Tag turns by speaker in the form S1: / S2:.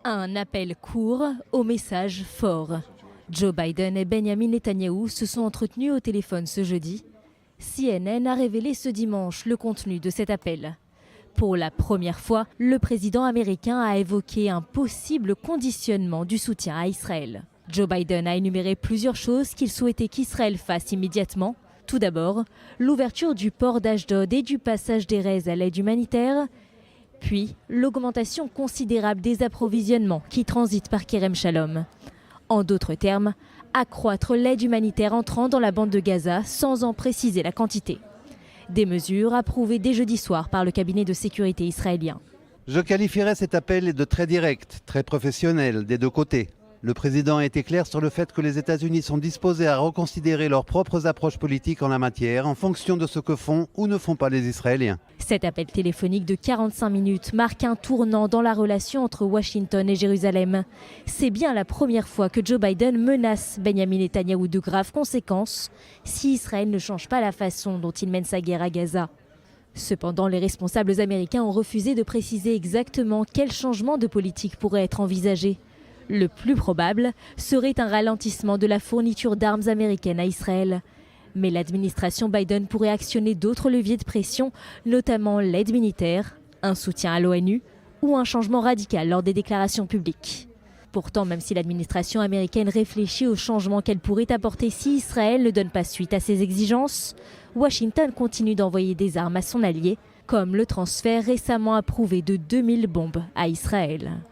S1: Un appel court au message fort. Joe Biden et Benjamin Netanyahou se sont entretenus au téléphone ce jeudi. CNN a révélé ce dimanche le contenu de cet appel. Pour la première fois, le président américain a évoqué un possible conditionnement du soutien à Israël. Joe Biden a énuméré plusieurs choses qu'il souhaitait qu'Israël fasse immédiatement. Tout d'abord, l'ouverture du port d'Ashdod et du passage d'Erez à l'aide humanitaire, puis l'augmentation considérable des approvisionnements qui transitent par Kerem Shalom. En d'autres termes, accroître l'aide humanitaire entrant dans la bande de Gaza sans en préciser la quantité. Des mesures approuvées dès jeudi soir par le cabinet de sécurité israélien.
S2: Je qualifierais cet appel de très direct, très professionnel des deux côtés. Le président a été clair sur le fait que les États-Unis sont disposés à reconsidérer leurs propres approches politiques en la matière en fonction de ce que font ou ne font pas les Israéliens.
S1: Cet appel téléphonique de 45 minutes marque un tournant dans la relation entre Washington et Jérusalem. C'est bien la première fois que Joe Biden menace Benjamin Netanyahou de graves conséquences si Israël ne change pas la façon dont il mène sa guerre à Gaza. Cependant, les responsables américains ont refusé de préciser exactement quel changement de politique pourrait être envisagé. Le plus probable serait un ralentissement de la fourniture d'armes américaines à Israël. Mais l'administration Biden pourrait actionner d'autres leviers de pression, notamment l'aide militaire, un soutien à l'ONU ou un changement radical lors des déclarations publiques. Pourtant, même si l'administration américaine réfléchit aux changements qu'elle pourrait apporter si Israël ne donne pas suite à ses exigences, Washington continue d'envoyer des armes à son allié, comme le transfert récemment approuvé de 2000 bombes à Israël.